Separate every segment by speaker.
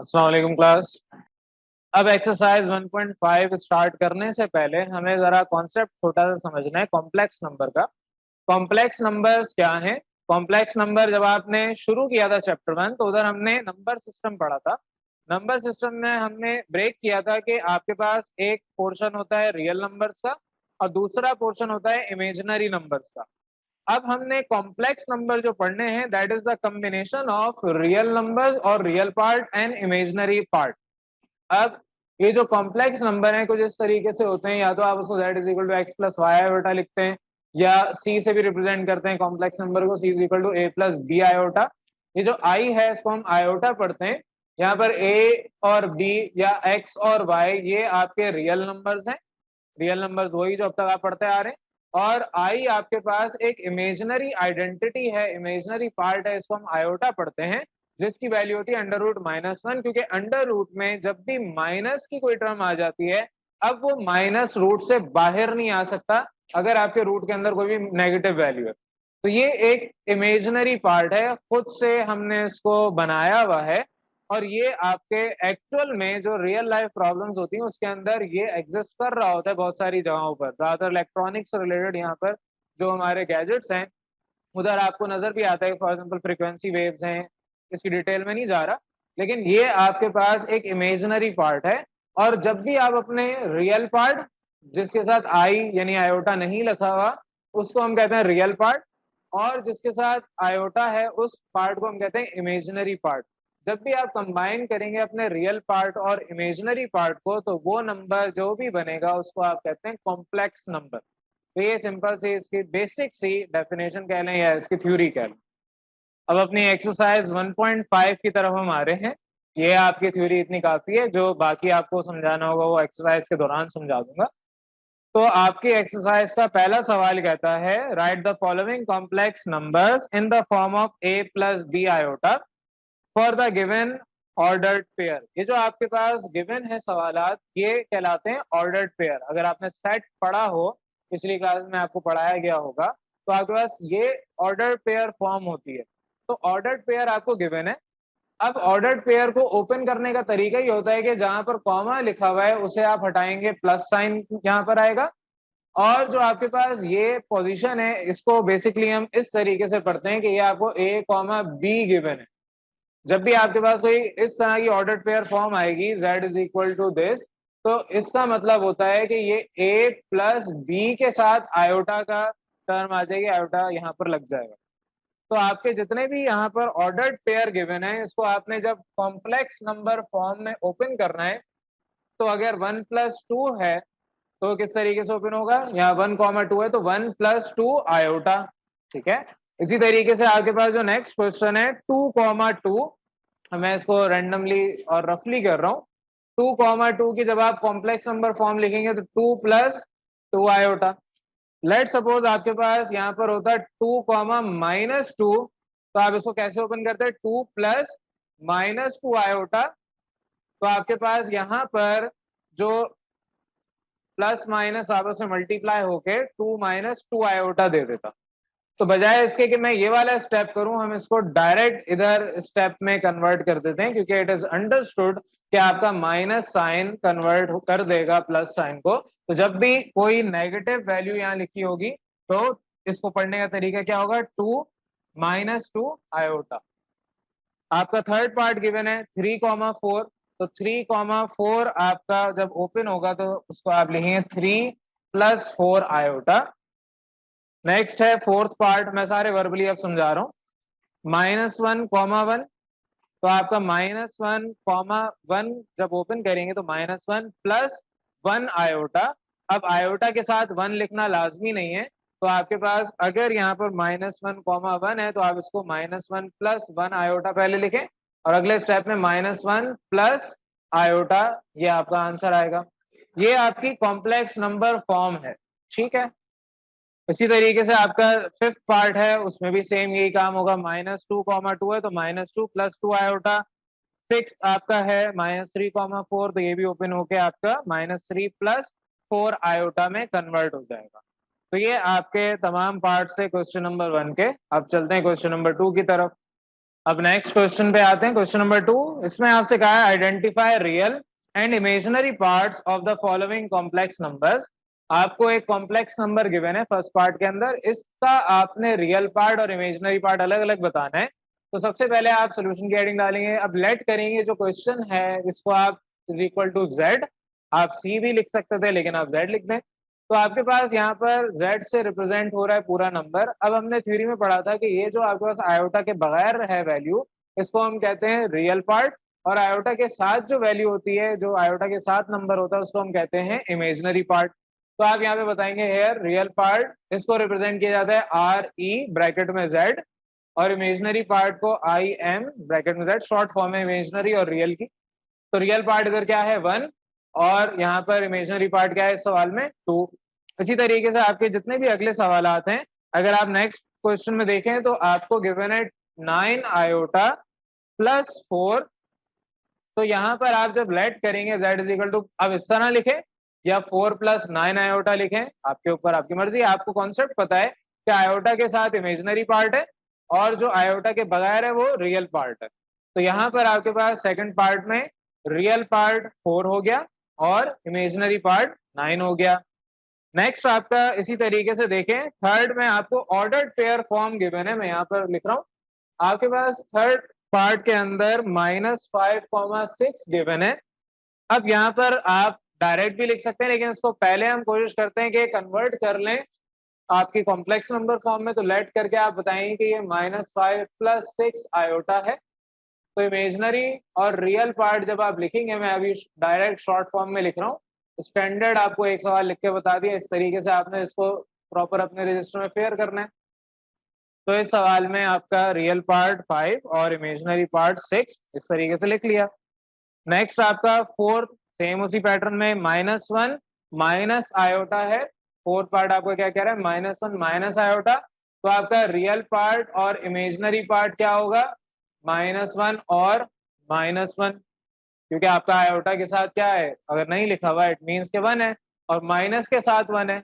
Speaker 1: अस्सलाम वालेकुम क्लास। अब एक्सरसाइज 1.5 स्टार्ट करने से पहले हमें जरा कॉन्सेप्ट छोटा सा समझना है कॉम्प्लेक्स नंबर का। कॉम्प्लेक्स नंबर्स क्या हैं? कॉम्प्लेक्स नंबर जब आपने शुरू किया था चैप्टर 1 तो उधर हमने नंबर सिस्टम पढ़ा था। नंबर सिस्टम में हमने ब्रेक किया था कि आपके पास एक पोर्शन होता है रियल नंबर्स का और दूसरा पोर्शन होता है इमेजिनरी नंबर्स का। अब हमने कॉम्प्लेक्स नंबर जो पढ़ने हैं that is the combination of real numbers और real part and imaginary part. अब ये जो कॉम्प्लेक्स नंबर हैं कुछ इस तरीके से होते हैं, या तो आप उसको z is equal to x plus y iota लिखते हैं या c से भी रिप्रेजेंट करते हैं कॉम्प्लेक्स नंबर को, c is equal to a plus b iota. ये जो i है इसको हम आयोटा पढ़ते हैं। यहाँ पर a और b या x और y ये आपके रियल नंबर्स हैं। रियल नंबर्स वही जो अब तक आप पढ़ते आ रहे हैं। और आई आपके पास एक इमेजिनरी आइडेंटिटी है, इमेजिनरी पार्ट है, इसको हम आयोटा पढ़ते हैं, जिसकी वैल्यू होती है अंडर रूट -1, क्योंकि अंडर रूट में जब भी माइनस की कोई टर्म आ जाती है अब वो माइनस रूट से बाहर नहीं आ सकता अगर आपके रूट के अंदर कोई भी नेगेटिव वैल्यू है। तो ये एक इमेजिनरी पार्ट है, खुद से हमने इसको बनाया हुआ है। और ये आपके एक्चुअल में जो रियल लाइफ प्रॉब्लम्स होती हैं उसके अंदर ये एग्जिस्ट कर रहा होता है बहुत सारी जगहों पर, ज्यादातर इलेक्ट्रॉनिक्स से रिलेटेड। यहाँ पर जो हमारे गैजेट्स हैं उधर आपको नजर भी आता है, फॉर एग्जाम्पल फ्रीक्वेंसी वेव्स हैं, इसकी डिटेल में नहीं जा रहा, लेकिन ये आपके पास एक इमेजिनरी पार्ट है। और जब भी आप अपने रियल पार्ट जिसके साथ आई यानी आयोटा नहीं लिखा हुआ उसको हम कहते हैं रियल पार्ट, और जिसके साथ आयोटा है उस पार्ट को हम कहते हैं इमेजिनरी पार्ट। जब भी आप कंबाइन करेंगे अपने रियल पार्ट और इमेजिनरी पार्ट को तो वो नंबर जो भी बनेगा उसको आप कहते हैं कॉम्प्लेक्स नंबर। तो ये सिंपल सी इसकी बेसिक सी डेफिनेशन कह लें या इसकी थ्योरी कह लें। अब अपनी एक्सरसाइज 1.5 की तरफ हम आ रहे हैं। ये आपकी थ्योरी इतनी काफी है, जो बाकी आपको समझाना होगा वो एक्सरसाइज के दौरान समझा दूंगा। तो आपकी एक्सरसाइज का पहला सवाल कहता है write the following complex numbers in the form of a plus b iota for the given ordered pair. ये जो आपके पास गिवन है सवालात ये कहलाते हैं ऑर्डर्ड पेयर। अगर आपने सेट पढ़ा हो, पिछली क्लास में आपको पढ़ाया गया होगा, तो आपके पास ये ऑर्डर्ड पेयर फॉर्म होती है। तो ऑर्डर्ड पेयर आपको गिवन है। अब ऑर्डर्ड पेयर को ओपन करने का तरीका ये होता है कि जहां पर कॉमा लिखा हुआ है उसे आप हटाएंगे, प्लस साइन यहाँ पर आएगा। और जो आपके पास ये पोजीशन है इसको बेसिकली हम इस तरीके से पढ़ते हैं कि ये आपको a कॉमा बी गिवन है। जब भी आपके पास कोई इस तरह की ऑर्डर्ड पेयर फॉर्म आएगी z is equal to this, तो इसका मतलब होता है कि ये a प्लस बी के साथ आयोटा का टर्म आ जाएगी, आयोटा यहाँ पर लग जाएगा। तो आपके जितने भी यहाँ पर ऑर्डर्ड पेयर गिवन है इसको आपने जब कॉम्प्लेक्स नंबर फॉर्म में ओपन करना है तो अगर 1+2 है तो किस तरीके से ओपन होगा, यहाँ 1,2 है तो 1+2 आयोटा। ठीक है। इसी तरीके से आपके पास जो नेक्स्ट क्वेश्चन है 2,2, मैं इसको रैंडमली और रफली कर रहा हूँ। 2,2 की जब आप कॉम्प्लेक्स नंबर फॉर्म लिखेंगे तो 2+2 आयोटा। लेट सपोज आपके पास यहाँ पर होता है 2,-2, तो आप इसको कैसे ओपन करते हैं, 2+-2 आयोटा। तो आपके पास यहाँ पर जो प्लस माइनस आपस में मल्टीप्लाई होके 2-2 आयोटा दे देता। तो बजाय इसके कि मैं ये वाला स्टेप करूं हम इसको डायरेक्ट इधर स्टेप में कन्वर्ट कर देते हैं, क्योंकि इट इज अंडरस्टूड कि आपका माइनस साइन कन्वर्ट कर देगा प्लस साइन को। तो जब भी कोई नेगेटिव वैल्यू यहाँ लिखी होगी तो इसको पढ़ने का तरीका क्या होगा, 2-2 आयोटा। आपका थर्ड पार्ट गिवन है 3,4, तो 3,4 आपका जब ओपन होगा तो उसको आप लिखेंगे 3+4 आयोटा। नेक्स्ट है फोर्थ पार्ट, मैं सारे वर्बली अब समझा रहा हूँ। -1,1, तो आपका -1,1 जब ओपन करेंगे तो -1+1 आयोटा। अब आयोटा के साथ 1 लिखना लाजमी नहीं है, तो आपके पास अगर यहाँ पर -1,1 है तो आप इसको -1+1 आयोटा पहले लिखें और अगले स्टेप में -1+ आयोटा, ये आपका आंसर आएगा। ये आपकी कॉम्प्लेक्स नंबर फॉर्म है। ठीक है। इसी तरीके से आपका फिफ्थ पार्ट है उसमें भी सेम यही काम होगा। -2,2 है तो -2+2 आयोटा। सिक्स आपका है -3,4, तो ये भी ओपन होके आपका -3+4 आयोटा में कन्वर्ट हो जाएगा। तो ये आपके तमाम पार्ट से क्वेश्चन नंबर 1 के। अब चलते हैं क्वेश्चन नंबर 2 की तरफ। अब नेक्स्ट क्वेश्चन पे आते हैं, क्वेश्चन नंबर 2। इसमें आपसे कहा है identify real and imaginary parts of the following complex numbers. आपको एक कॉम्प्लेक्स नंबर गिवन है फर्स्ट पार्ट के अंदर, इसका आपने रियल पार्ट और इमेजिनरी पार्ट अलग अलग बताना है। तो सबसे पहले आप सोल्यूशन की हेडिंग डालेंगे, अब लेट करेंगे जो क्वेश्चन है इसको आप इज इक्वल टू जेड, आप सी भी लिख सकते थे लेकिन आप जेड लिख दें। तो आपके पास यहाँ पर z से रिप्रेजेंट हो रहा है पूरा नंबर। अब हमने थ्योरी में पढ़ा था कि ये जो आपके पास आयोटा के बगैर है वैल्यू, इसको हम कहते हैं रियल पार्ट, और आयोटा के साथ जो वैल्यू होती है, जो आयोटा के साथ नंबर होता है, उसको हम कहते हैं इमेजिनरी पार्ट। तो आप यहाँ पे बताएंगे हेयर रियल पार्ट, इसको रिप्रेजेंट किया जाता है आर ई ब्रैकेट में z, और इमेजिनरी पार्ट को आई एम ब्रैकेट में z, शॉर्ट फॉर्म है इमेजिनरी और रियल की। तो रियल पार्ट इधर क्या है 1, और यहाँ पर इमेजिनरी पार्ट क्या है इस सवाल में 2। इसी तरीके से आपके जितने भी अगले सवाल आते हैं, अगर आप नेक्स्ट क्वेश्चन में देखें तो आपको गिवन है 9 आयोटा प्लस 4। तो यहाँ पर आप जब लेट करेंगे z इज इक्वल टू, अब इस तरह लिखें या 4 प्लस 9 आयोटा लिखें, आपके ऊपर, आपकी मर्जी। आपको कॉन्सेप्ट पता है कि आयोटा के साथ इमेजिनरी पार्ट है और जो आयोटा के बगैर है वो रियल पार्ट है। तो यहाँ पर आपके पास सेकंड पार्ट में रियल पार्ट 4 हो गया और इमेजिनरी पार्ट 9 हो गया। नेक्स्ट आपका इसी तरीके से देखें, थर्ड में आपको ऑर्डर्ड पेयर फॉर्म गिवन है, मैं यहाँ पर लिख रहा हूँ। आपके पास थर्ड पार्ट के अंदर -5,6 गिवन है। अब यहाँ पर आप डायरेक्ट भी लिख सकते हैं, लेकिन इसको पहले हम कोशिश करते हैं कि कन्वर्ट कर लें आपकी कॉम्प्लेक्स नंबर फॉर्म में। तो लेट करके आप बताएंगे कि ये -5 + 6 आयोटा है। तो इमेजिनरी और रियल पार्ट जब आप लिखेंगे, मैं अभी डायरेक्ट शॉर्ट फॉर्म में लिख रहा हूँ, स्टैंडर्ड आपको एक सवाल लिख के बता दिया, इस तरीके से आपने इसको प्रॉपर अपने रजिस्टर में फेयर करना है। तो इस सवाल में आपका रियल पार्ट 5 और इमेजिनरी पार्ट 6 इस तरीके से लिख लिया। नेक्स्ट आपका फोर्थ, सेम उसी पैटर्न में -1 माइनस आयोटा है। फोर्थ पार्ट आपका क्या कह रहा है, -1 माइनस आयोटा। तो आपका रियल पार्ट और इमेजिनरी पार्ट क्या होगा, -1 और -1, क्योंकि आपका आयोटा के साथ क्या है, अगर नहीं लिखा हुआ इट मीन्स के 1 है, और माइनस के साथ 1 है।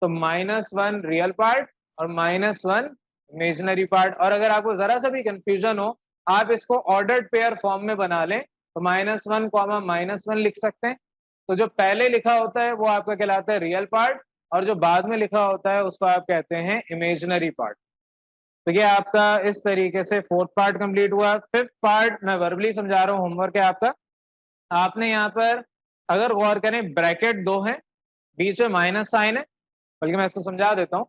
Speaker 1: तो -1 रियल पार्ट और -1 इमेजिनरी पार्ट। और अगर आपको जरा सा भी कंफ्यूजन हो, आप इसको ऑर्डर्ड पेयर फॉर्म में बना लें, तो -1 कॉमा -1 लिख सकते हैं। तो जो पहले लिखा होता है वो आपका कहलाता है रियल पार्ट, और जो बाद में लिखा होता है उसको आप कहते हैं इमेजिनरी पार्ट। तो ये आपका इस तरीके से फोर्थ पार्ट कंप्लीट हुआ। फिफ्थ पार्ट मैं वर्बली समझा रहा हूँ, होमवर्क है आपका। आपने यहाँ पर अगर गौर करें, ब्रैकेट 2 है, बीच में माइनस साइन है, बल्कि मैं इसको समझा देता हूँ।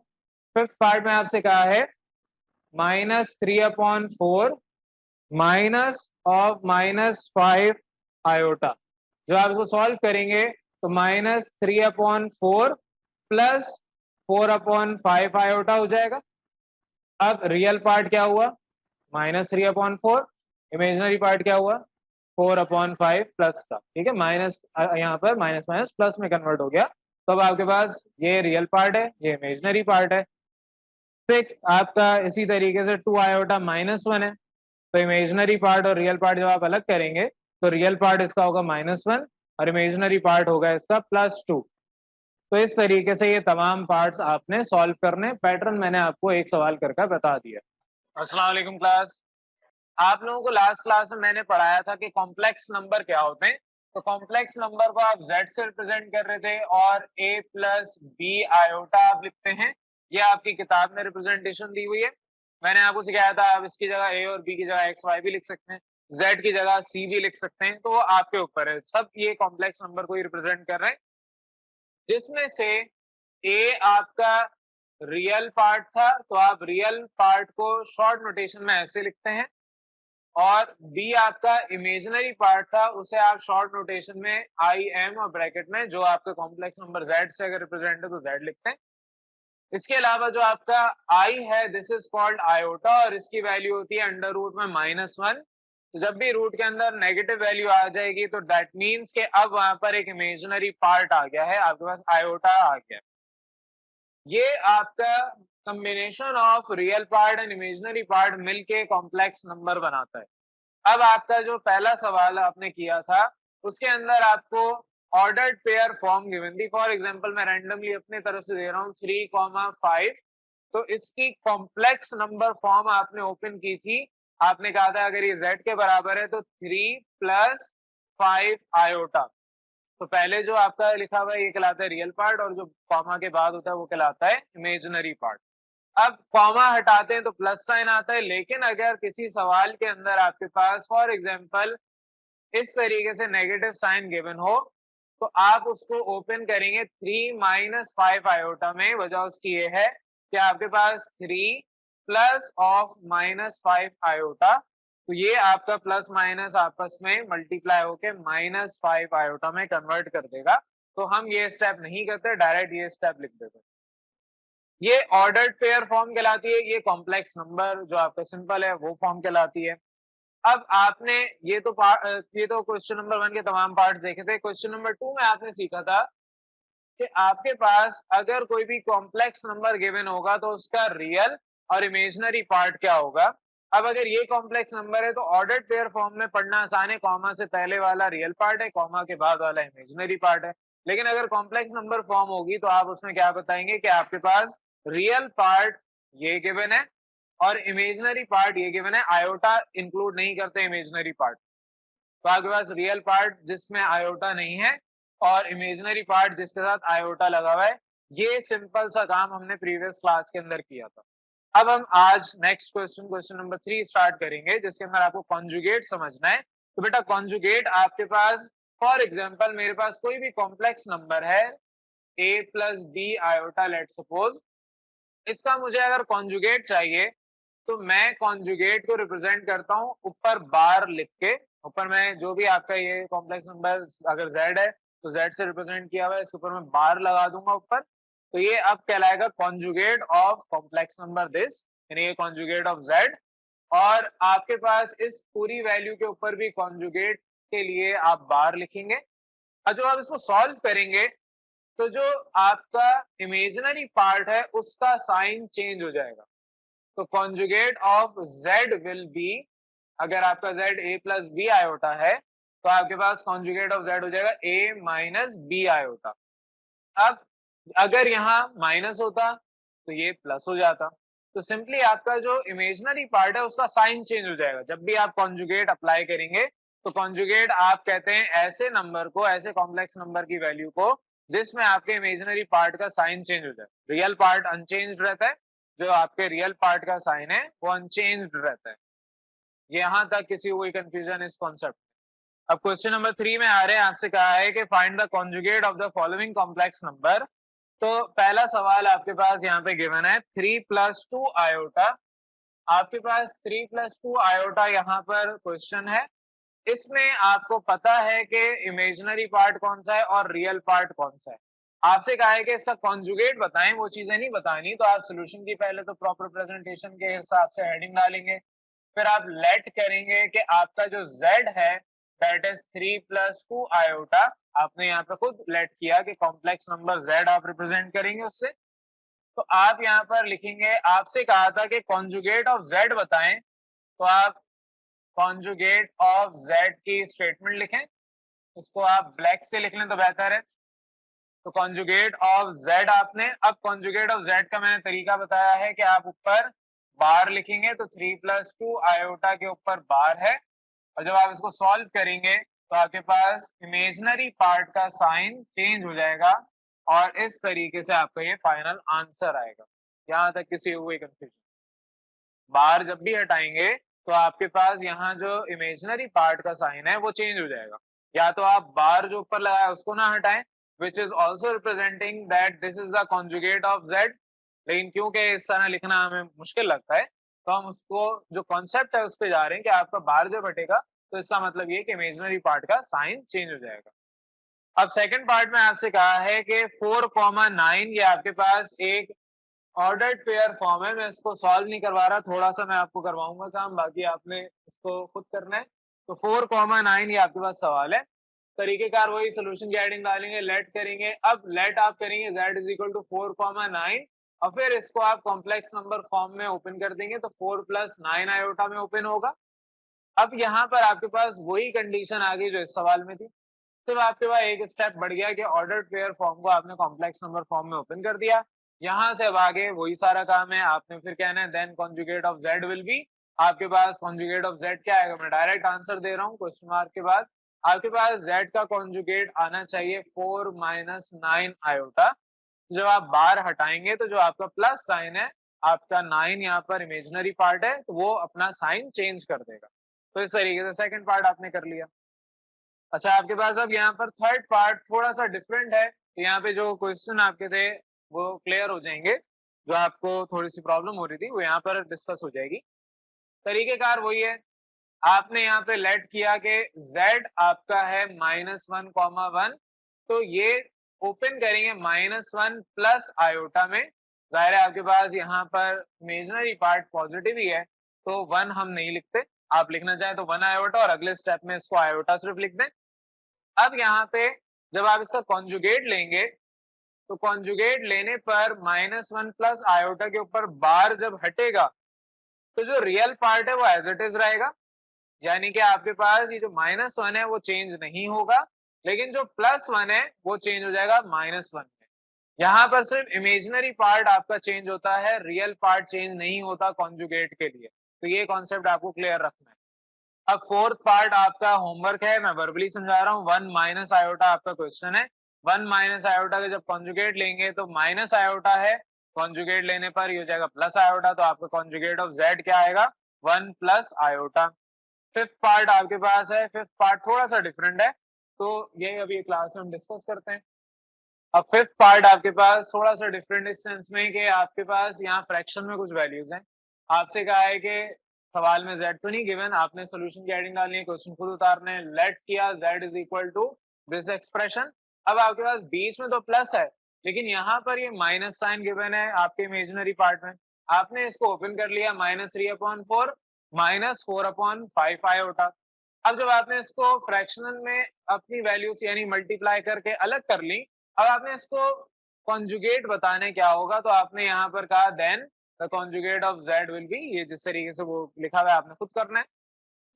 Speaker 1: फिफ्थ पार्ट में आपसे कहा है -3/4 माइनस ऑफ -5 आयोटा। जो आप इसको सॉल्व करेंगे तो -3/4 प्लस 4/5 आयोटा हो जाएगा। अब रियल पार्ट क्या हुआ, -3/4, इमेजिनरी पार्ट क्या हुआ 4/5 प्लस का, ठीक है, माइनस यहाँ पर माइनस माइनस प्लस में कन्वर्ट हो गया। तो अब आपके पास ये रियल पार्ट है, ये इमेजिनरी पार्ट है। सिक्स आपका इसी तरीके से 2 आयोटा -1 है। तो इमेजिनरी पार्ट और रियल पार्ट जब आप अलग करेंगे तो रियल पार्ट इसका होगा -1 और इमेजिनरी पार्ट होगा इसका +2। तो इस तरीके से ये तमाम पार्ट्स आपने सॉल्व करने, पैटर्न मैंने आपको एक सवाल करके बता दिया। अस्सलाम वालेकुम क्लास। आप लोगों को लास्ट क्लास में मैंने पढ़ाया था कि कॉम्प्लेक्स नंबर क्या होते हैं। तो कॉम्प्लेक्स नंबर को आप z से रिप्रेजेंट कर रहे थे और a + b आयोटा आप लिखते हैं। ये आपकी किताब में रिप्रेजेंटेशन दी हुई है। मैंने आपको सिखाया था आप इसकी जगह a और b की जगह x y भी लिख सकते हैं, z की जगह c भी लिख सकते हैं। तो वो आपके ऊपर है, सब ये कॉम्प्लेक्स नंबर को ही रिप्रेजेंट कर रहे हैं, जिसमें से a आपका रियल पार्ट था, तो आप रियल पार्ट को शॉर्ट नोटेशन में ऐसे लिखते हैं, और बी आपका इमेजिनरी पार्ट था, उसे आप शॉर्ट नोटेशन में आई एम और ब्रैकेट में, जो आपका कॉम्प्लेक्स नंबर जेड से अगर रिप्रेजेंट है तो जेड लिखते हैं। इसके अलावा जो आपका आई है, दिस इज कॉल्ड आयोटा, और इसकी वैल्यू होती है अंडर रूट में -1। तो जब भी रूट के अंदर नेगेटिव वैल्यू आ जाएगी तो दैट मीन्स के अब वहां पर एक इमेजिनरी पार्ट आ गया है, आपके पास आयोटा आ गया। ये आपका combination of real part and imaginary part मिलके कॉम्प्लेक्स नंबर बनाता है। अब आपका जो पहला सवाल आपने किया था उसके अंदर आपको ऑर्डर्ड पेयर फॉर्म गिवन थी। फॉर एग्जांपल मैं रैंडमली अपने तरफ से दे रहा हूँ 3,5। तो इसकी कॉम्प्लेक्स नंबर फॉर्म आपने ओपन की थी आपने कहा था अगर ये z के बराबर है तो 3 + 5 आयोटा। तो पहले जो आपका लिखा हुआ है ये कहलाता है रियल पार्ट, और जो कॉमा के बाद होता है वो कहलाता है इमेजिनरी पार्ट। अब कॉमा हटाते हैं तो प्लस साइन आता है, लेकिन अगर किसी सवाल के अंदर आपके पास फॉर एग्जांपल इस तरीके से नेगेटिव साइन गिवन हो तो आप उसको ओपन करेंगे 3 - 5 आयोटा में। वजह उसकी ये है कि आपके पास 3 प्लस ऑफ -5 आयोटा, तो ये आपका प्लस माइनस आपस में मल्टीप्लाई होके -5 आयोटा में कन्वर्ट कर देगा। तो हम ये स्टेप नहीं करते, डायरेक्ट ये स्टेप लिख देते। ये ऑर्डर्ड पेयर फॉर्म कहलाती है, ये कॉम्प्लेक्स नंबर जो आपका सिंपल है वो फॉर्म कहलाती है। अब आपने ये तो क्वेश्चन नंबर 1 के तमाम पार्ट्स देखे थे। क्वेश्चन नंबर 2 में आपने सीखा था कि आपके पास अगर कोई भी कॉम्प्लेक्स नंबर गिवन होगा तो उसका रियल और इमेजिनरी पार्ट क्या होगा। अब अगर ये कॉम्प्लेक्स नंबर है तो ऑर्डर्ड पेयर फॉर्म में पढ़ना आसान है, कॉमा से पहले वाला रियल पार्ट है, कॉमा के बाद वाला इमेजिनरी पार्ट है। लेकिन अगर कॉम्प्लेक्स नंबर फॉर्म होगी तो आप उसमें क्या बताएंगे कि आपके पास रियल पार्ट ये गिवन है और इमेजिनरी पार्ट ये गिवन है, आयोटा इंक्लूड नहीं करते इमेजिनरी पार्ट। तो आपके पास रियल पार्ट जिसमें आयोटा नहीं है और इमेजिनरी पार्ट जिसके साथ आयोटा लगा हुआ है। ये सिंपल सा काम हमने प्रीवियस क्लास के अंदर किया था। अब हम आज नेक्स्ट क्वेश्चन नंबर 3 स्टार्ट करेंगे, जिसके अंदर आपको कॉन्जुगेट समझना है। तो बेटा कॉन्जुगेट आपके पास फॉर एग्जांपल मेरे पास कोई भी कॉम्प्लेक्स नंबर है a + b iota, let suppose, इसका मुझे अगर कॉन्जुगेट चाहिए तो मैं कॉन्जुगेट को रिप्रेजेंट करता हूं ऊपर बार लिख के। ऊपर मैं जो भी आपका ये कॉम्प्लेक्स नंबर अगर z है तो z से रिप्रेजेंट किया हुआ है, इसके ऊपर मैं बार लगा दूंगा ऊपर। तो ये अब कहलाएगा conjugate of complex number this, यानी ये कॉन्जुगेट ऑफ z। और आपके पास इस पूरी वैल्यू के ऊपर भी कॉन्जुगेट के लिए आप बार लिखेंगे। और जो आप इसको सॉल्व करेंगे तो जो आपका इमेजिनरी पार्ट है उसका साइन चेंज हो जाएगा। तो conjugate of z will B, अगर आपका z a + b आयोटा है तो आपके पास कॉन्जुगेट ऑफ z हो जाएगा a - b आयोटा। अब अगर यहाँ माइनस होता तो ये प्लस हो जाता। तो सिंपली आपका जो इमेजिनरी पार्ट है उसका साइन चेंज हो जाएगा। जब भी आप कॉन्जुगेट अप्लाई करेंगे तो कॉन्जुगेट आप कहते हैं ऐसे नंबर को, ऐसे कॉम्प्लेक्स नंबर की वैल्यू को जिसमें आपके इमेजिनरी पार्ट का साइन चेंज हो जाए। रियल पार्ट अनचेंज्ड रहता है, जो आपके रियल पार्ट का साइन है वो अनचेंज्ड रहता है। यहां तक किसी को कोई कंफ्यूजन इस कॉन्सेप्ट। अब क्वेश्चन नंबर 3 में आ रहे हैं, आपसे कहा है कि find the conjugate of the following complex number. तो पहला सवाल आपके पास यहाँ पे गिवन है 3 + 2 आयोटा। आपके पास 3 + 2 आयोटा यहाँ पर क्वेश्चन है। इसमें आपको पता है कि इमेजिनरी पार्ट कौन सा है और रियल पार्ट कौन सा है। आपसे कहा है कि इसका कॉन्जुगेट बताएं, वो चीजें नहीं बतानी। तो आप सोल्यूशन की पहले तो प्रॉपर प्रेजेंटेशन के हिसाब से हेडिंग डालेंगे, फिर आप लेट करेंगे कि आपका जो z है दैट इज 3 + 2 आयोटा। आपने यहाँ पे खुद लेट किया कि कॉम्प्लेक्स नंबर z आप रिप्रेजेंट करेंगे उससे। तो आप यहाँ पर लिखेंगे, आपसे कहा था कि कॉन्जुगेट ऑफ z बताएं, तो आप कॉन्जुगेट ऑफ z की स्टेटमेंट लिखें। इसको आप ब्लैक से लिख लें तो बेहतर है। तो कॉन्जुगेट ऑफ z आपने, अब कॉन्जुगेट ऑफ z का मैंने तरीका बताया है कि आप ऊपर बार लिखेंगे। तो 3 + 2 आयोटा के ऊपर बार है, और जब आप इसको सॉल्व करेंगे तो आपके पास इमेजिनरी पार्ट का साइन चेंज हो जाएगा और इस तरीके से आपका ये फाइनल आंसर आएगा। यहाँ तक किसी को कोई कंफ्यूजन? बार जब भी हटाएंगे तो आपके पास यहाँ जो इमेजिनरी पार्ट का साइन है वो चेंज हो जाएगा। या तो आप बार जो ऊपर लगाया उसको ना हटाएं, which is also representing that this is the conjugate of z। लेकिन क्योंकि इस तरह लिखना हमें मुश्किल लगता है तो हम उसको जो कॉन्सेप्ट है उस पर जा रहे हैं कि आपका बार जब हटेगा तो इसका मतलब ये कि इमेजिनरी पार्ट का साइन चेंज हो जाएगा। अब सेकंड पार्ट में आपसे कहा है कि 4,9 ये आपके पास एक ऑर्डर्ड पेयर फॉर्म है। मैं इसको सॉल्व नहीं करवा रहा, थोड़ा सा मैं आपको करवाऊंगा काम, बाकी आपने इसको खुद करना है। तो 4,9 ये आपके पास सवाल है। तरीकेकार वही, सोल्यूशन की हेडिंग डालेंगे, लेट करेंगे। अब लेट आप करेंगे z = 4,9 और फिर इसको आप कॉम्प्लेक्स नंबर फॉर्म में ओपन कर देंगे तो 4 + 9 आयोटा में ओपन होगा। अब यहाँ पर आपके पास वही कंडीशन आ गई जो इस सवाल में थी, सिर्फ आपके पास एक स्टेप बढ़ गया कि ऑर्डर्ड पेयर फॉर्म को आपने कॉम्प्लेक्स नंबर फॉर्म में ओपन कर दिया। यहां से अब आगे वही सारा काम है, आपने फिर कहना है then conjugate of z will be. आपके पास कॉन्जुगेट ऑफ z क्या आएगा, मैं डायरेक्ट आंसर दे रहा हूँ क्वेश्चन मार्क के बाद। आपके पास z का कॉन्जुगेट आना चाहिए 4 माइनस 9 आयोटा। जब आप बार हटाएंगे तो जो आपका प्लस साइन है, आपका 9 यहाँ पर इमेजिनरी पार्ट है तो वो अपना साइन चेंज कर देगा। तो इस तरीके से सेकंड पार्ट आपने कर लिया। अच्छा, आपके पास अब यहाँ पर थर्ड पार्ट थोड़ा सा डिफरेंट है। यहाँ पे जो क्वेश्चन आपके थे वो क्लियर हो जाएंगे, जो आपको थोड़ी सी प्रॉब्लम हो रही थी वो यहाँ पर डिस्कस हो जाएगी। तरीकेकार वही है, आपने यहाँ पे लेट किया कि z आपका है -1, तो ये ओपन करेंगे -1 प्लस आयोटा में। जाहिर है आपके पास यहाँ पर इमेजिनरी पार्ट पॉजिटिव ही है तो 1 हम नहीं लिखते, आप लिखना चाहे तो 1 आयोटा और अगले स्टेप में इसको आयोटा सिर्फ लिख दें। अब यहाँ पे जब आप इसका कॉन्जुगेट लेंगे तो कॉन्जुगेट लेने पर -1 प्लस आयोटा के ऊपर बार जब हटेगा तो जो रियल पार्ट है वो एज इट इज रहेगा, यानी कि आपके पास ये जो -1 है वो चेंज नहीं होगा, लेकिन जो +1 है वो चेंज हो जाएगा -1 में। यहाँ पर सिर्फ इमेजिनरी पार्ट आपका चेंज होता है, रियल पार्ट चेंज नहीं होता कॉन्जुगेट के लिए। तो ये कॉन्सेप्ट आपको क्लियर रखना है। अब फोर्थ पार्ट आपका होमवर्क है, मैं वर्बली समझा रहा हूँ। 1 माइनस आयोटा आपका क्वेश्चन है। 1 माइनस आयोटा का जब कॉन्जुगेट लेंगे तो माइनस आयोटा है, कॉन्जुगेट लेने पर ये हो जाएगा प्लस आयोटा, तो आपका कॉन्जुगेट ऑफ z क्या आएगा, 1 प्लस आयोटा। फिफ्थ पार्ट आपके पास है, फिफ्थ पार्ट थोड़ा सा डिफरेंट है तो ये अभी क्लास में हम डिस्कस करते हैं। अब फिफ्थ पार्ट आपके पास थोड़ा सा डिफरेंट इस सेंस में कि आपके पास यहाँ फ्रैक्शन में कुछ वैल्यूज हैं। आपसे कहा है कि सवाल में z तो नहीं गिवन, आपने सोल्यूशन की हेडिंग डालनी है, क्वेश्चन खुद उतारने हैं। लेट किया z is equal to this expression. अब आपके पास बीच में तो प्लस है लेकिन यहाँ पर ये माइनस साइन गिवन है आपके इमेजिनरी पार्ट में। आपने इसको ओपन कर लिया, -3/4 -4/5 आयोटा। अब जब आपने इसको फ्रैक्शनल में अपनी वैल्यूज यानी मल्टीप्लाई करके अलग कर ली, अब आपने इसको कॉन्जुगेट बताने क्या होगा, तो आपने यहाँ पर कहा then the conjugate of z will be, ये जिस तरीके से वो लिखा हुआ है आपने खुद करना है।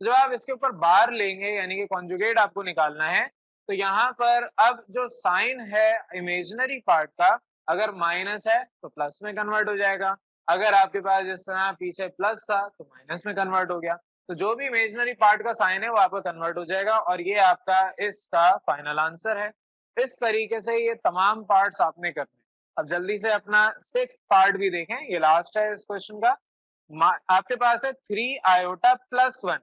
Speaker 1: जब आप इसके ऊपर बार लेंगे यानी कि कॉन्जुगेट आपको निकालना है, तो यहाँ पर अब जो साइन है इमेजिनरी पार्ट का, अगर माइनस है तो प्लस में कन्वर्ट हो जाएगा, अगर आपके पास जिस तरह पीछे प्लस था तो माइनस में कन्वर्ट हो गया। तो जो भी इमेजिनरी पार्ट का साइन है वो आपका कन्वर्ट हो जाएगा और ये आपका इसका फाइनल आंसर है। इस तरीके से ये तमाम पार्ट्स आपने करने। अब जल्दी से अपना सिक्स्थ पार्ट भी देखें, ये लास्ट है इस क्वेश्चन का। आपके पास है 3 आयोटा प्लस 1।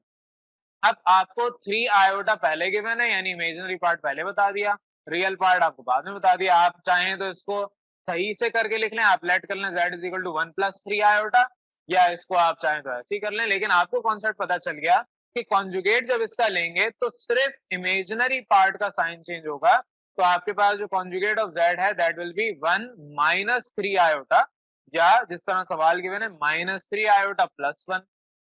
Speaker 1: अब आपको 3 आयोटा पहले गिवन है यानी इमेजिनरी पार्ट पहले बता दिया, रियल पार्ट आपको बाद में बता दिया। आप चाहें तो इसको सही से करके लिख लें, आप लेट कर लें z is equal to 1 plus 3 iota, या इसको आप चाहें तो ऐसे ही कर लें। लेकिन आपको कॉन्सेप्ट पता चल गया कि कॉन्जुगेट जब इसका लेंगे तो सिर्फ इमेजिनरी पार्ट का साइन चेंज होगा। तो आपके पास जो कॉन्जुगेट ऑफ z है that will be 1 minus 3 iota, या जिस तरह सवाल गिवन है -3 आयोटा प्लस 1।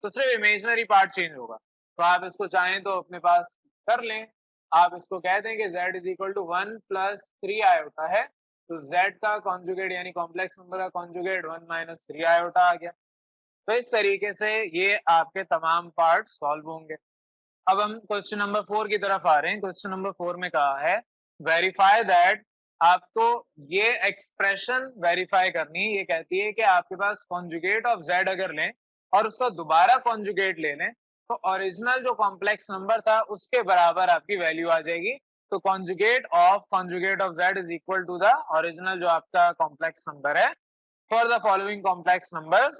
Speaker 1: तो सिर्फ इमेजिनरी पार्ट चेंज होगा। तो आप इसको चाहें तो अपने पास कर लें, आप इसको कह दें कि z is equal to 1 plus 3 iota है, तो z का कॉन्जुगेट यानी कॉम्प्लेक्स नंबर का कॉन्जुगेट 1 माइनस 3 आयोटा आ गया। तो इस तरीके से ये आपके तमाम पार्ट सॉल्व होंगे। अब हम क्वेश्चन नंबर 4 की तरफ आ रहे हैं। क्वेश्चन नंबर 4 में कहा है वेरीफाई दैट, आपको ये एक्सप्रेशन वेरीफाई करनी है। ये कहती है कि आपके पास कॉन्जुगेट ऑफ z अगर लें और उसका दोबारा कॉन्जुगेट ले लें तो ओरिजिनल जो कॉम्प्लेक्स नंबर था उसके बराबर आपकी वैल्यू आ जाएगी। तो conjugate of z is equal to the original जो आपका कॉम्प्लेक्स नंबर है for the following complex numbers.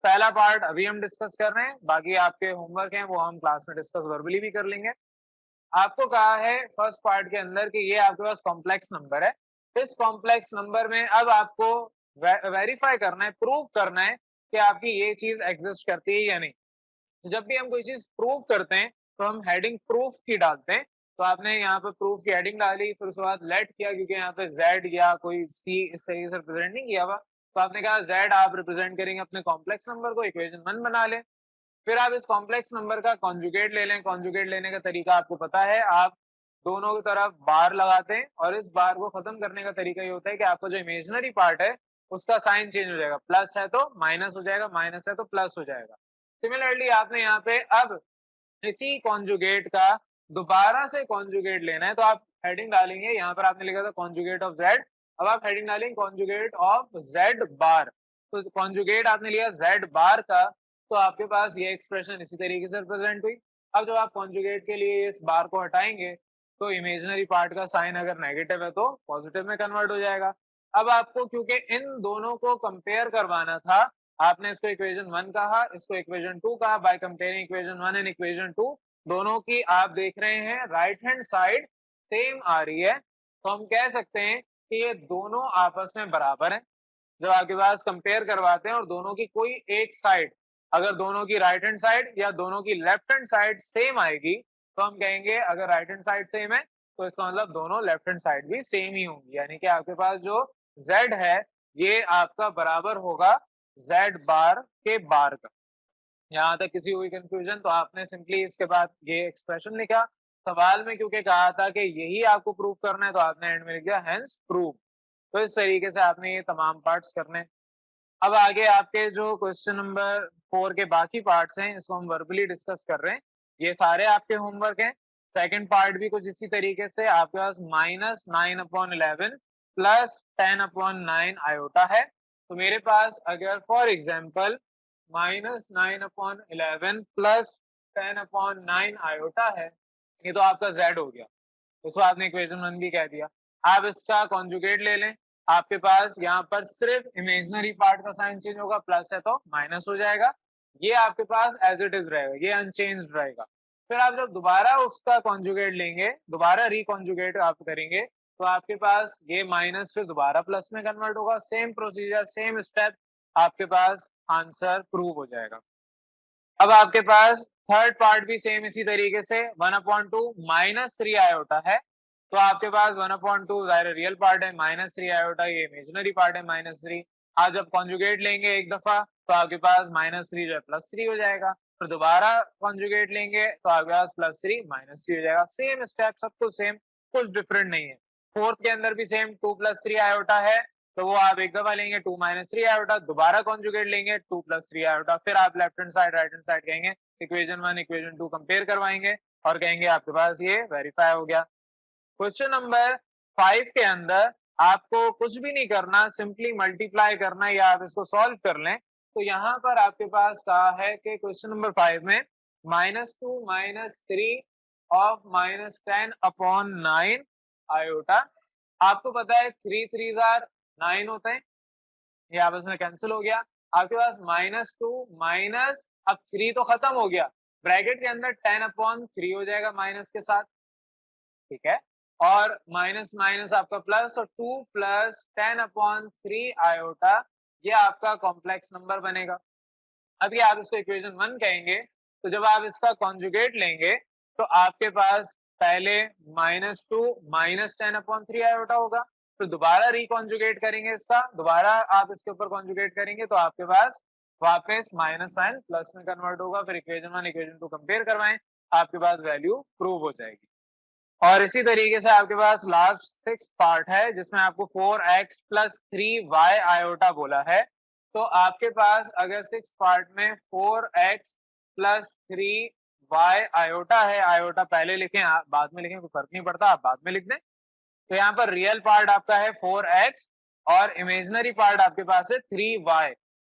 Speaker 1: पहला पार्ट अभी हम डिस्कस कर रहे हैं, बाकी आपके होमवर्क हैं वो हम क्लास में डिस्कस वर्बली भी कर लेंगे। आपको कहा है फर्स्ट पार्ट के अंदर कि ये आपके पास कॉम्प्लेक्स नंबर है। इस कॉम्प्लेक्स नंबर में अब आपको वेरीफाई करना है, प्रूव करना है कि आपकी ये चीज एग्जिस्ट करती है या नहीं। जब भी हम कोई चीज प्रूव करते हैं तो हम हेडिंग प्रूफ की डालते हैं। तो आपने यहाँ पे प्रूफ की हेडिंग डाली, फिर उसके बाद लेट किया क्योंकि यहाँ पे z या कोई c इस तरीके से रिप्रेजेंट नहीं किया हुआ, तो आपने कहा z आप रिप्रेजेंट करेंगे अपने कॉम्प्लेक्स नंबर को, इक्वेशन 1 बना लें। फिर आप इस कॉम्प्लेक्स नंबर का कॉन्जुगेट ले लें। कॉन्जुगेट लेने का तरीका आपको पता है, आप दोनों की तरफ बार लगाते हैं और इस बार को खत्म करने का तरीका ये होता है कि आपका जो इमेजिनरी पार्ट है उसका साइन चेंज हो जाएगा, प्लस है तो माइनस हो जाएगा, माइनस है तो प्लस हो जाएगा। सिमिलरली आपने यहाँ पे अब इसी कॉन्जुगेट का दोबारा से कॉन्जुगेट लेना है, तो आप हेडिंग डालेंगे, यहाँ पर आपने लिखा था कॉन्जुगेट ऑफ z, अब आप हेडिंग डालेंगे कॉन्जुगेट ऑफ z बार। तो कॉन्जुगेट आपने लिया z बार का, तो आपके पास ये एक्सप्रेशन इसी तरीके से रिप्रेजेंट हुई। अब जब आप कॉन्जुगेट के लिए इस बार को हटाएंगे तो इमेजिनरी पार्ट का साइन अगर नेगेटिव है तो पॉजिटिव में कन्वर्ट हो जाएगा। अब आपको क्योंकि इन दोनों को कंपेयर करवाना था, आपने इसको इक्वेशन 1 कहा, इसको इक्वेशन 2 कहा। By comparing equation 1 and equation 2, दोनों की आप देख रहे हैं राइट हैंड साइड सेम आ रही है, तो हम कह सकते हैं कि ये दोनों आपस में बराबर हैं। जब आपके पास कंपेयर करवाते हैं और दोनों की कोई एक साइड, अगर दोनों की राइट हैंड साइड या दोनों की लेफ्ट हैंड साइड सेम आएगी तो हम कहेंगे अगर राइट हैंड साइड सेम है तो इसका मतलब दोनों लेफ्ट हैंड साइड भी सेम ही होंगी, यानी कि आपके पास जो z है ये आपका बराबर होगा z बार के बार का। यहाँ तक किसी हुई कंफ्यूजन तो आपने सिंपली इसके बाद ये एक्सप्रेशन लिखा। सवाल में क्योंकि कहा था कि यही आपको प्रूव करना है तो आपने एंड में लिख दिया हेंस प्रूव। तो इस तरीके से आपने ये तमाम पार्ट्स करने। अब आगे आपके जो क्वेश्चन नंबर 4 के बाकी पार्ट्स हैं इसको हम वर्बली डिस्कस कर रहे हैं। ये सारे आपके होमवर्क हैं। सेकंड पार्ट भी कुछ इसी तरीके से आपके पास -9/11 प्लस 10/9 आयोटा है। तो मेरे पास अगर फॉर एग्जांपल -9/11 प्लस 10/9 आयोटा है, ये तो आपका z हो गया, इसको आपने इक्वेशन 1 भी कह दिया। आप इसका कॉन्जुगेट ले लें, आपके पास यहाँ पर सिर्फ इमेजिनरी पार्ट का साइन चेंज होगा, प्लस है तो माइनस हो जाएगा। ये आपके पास एज इट इज रहेगा, ये अनचेंज्ड रहेगा। फिर आप जब दोबारा उसका कॉन्जुगेट लेंगे, दोबारा रिकॉन्जुगेट आप करेंगे तो आपके पास ये माइनस फिर दोबारा प्लस में कन्वर्ट होगा। सेम प्रोसीजर, सेम स्टेप, आपके पास आंसर प्रूव हो जाएगा। अब आपके पास थर्ड पार्ट भी सेम इसी तरीके से 1/2 -3 आयोटा है, तो आपके पास 1/2 जाहिर रियल पार्ट है, -3 आयोटा ये इमेजिनरी पार्ट है -3। आप जब कॉन्जुगेट लेंगे एक दफा तो आपके पास -3 जो है +3 हो जाएगा, फिर दोबारा कॉन्जुगेट लेंगे तो आपके पास +3 -3 हो जाएगा। सेम स्टेप, सब कुछ सेम, कुछ डिफरेंट नहीं है। फोर्थ के अंदर भी सेम 2 + 3 आयोटा है, तो वो आप एक दफा लेंगे 2 - 3 आयोटा, दोबारा कॉन्जुगेट लेंगे 2 + 3 आयोटा, फिर आप left hand side right hand side कहेंगे, इक्वेशन 1 इक्वेशन 2 कंपेयर करवाएंगे और कहेंगे आपके पास ये वेरीफाई हो गया। क्वेश्चन नंबर 5 के अंदर आपको कुछ भी नहीं करना, सिंपली मल्टीप्लाई करना या आप इसको सॉल्व कर लें। तो यहाँ पर आपके पास कहा है कि क्वेश्चन नंबर 5 में -2 - 3 ऑफ -10/9 आयोटा। आपको पता है 3 3s आर 9 होते हैं, ये आपस में कैंसिल हो गया। आपके पास -2 माइनस, अब 3 तो खत्म हो गया, ब्रैकेट के अंदर 10/3 हो जाएगा माइनस के साथ, ठीक है, और माइनस माइनस आपका प्लस, और 2 + 10/3 आयोटा ये आपका कॉम्प्लेक्स नंबर बनेगा। अभी आप इसको इक्वेशन 1 कहेंगे, तो जब आप इसका कॉन्जुगेट लेंगे तो आपके पास पहले -2 - 10/3 आयोटा होगा, फिर दोबारा रिकॉन्जुगेट करेंगे इसका, दोबारा आप इसके ऊपर कॉन्जुगेट करेंगे तो आपके पास वापस माइनस साइन प्लस में कन्वर्ट होगा। फिर इक्वेशन 1 इक्वेशन 2 कंपेयर करवाएं, आपके पास वैल्यू प्रूव हो जाएगी। और इसी तरीके से आपके पास लास्ट 6 पार्ट है जिसमें आपको 4x + 3y आयोटा बोला है। तो आपके पास अगर 6 पार्ट में 4x + 3y आयोटा है, आयोटा पहले लिखें आप बाद में लिखें, कोई फर्क नहीं पड़ता, आप बाद में लिख दें। तो यहाँ पर रियल पार्ट आपका है 4x और इमेजिनरी पार्ट आपके पास है 3y।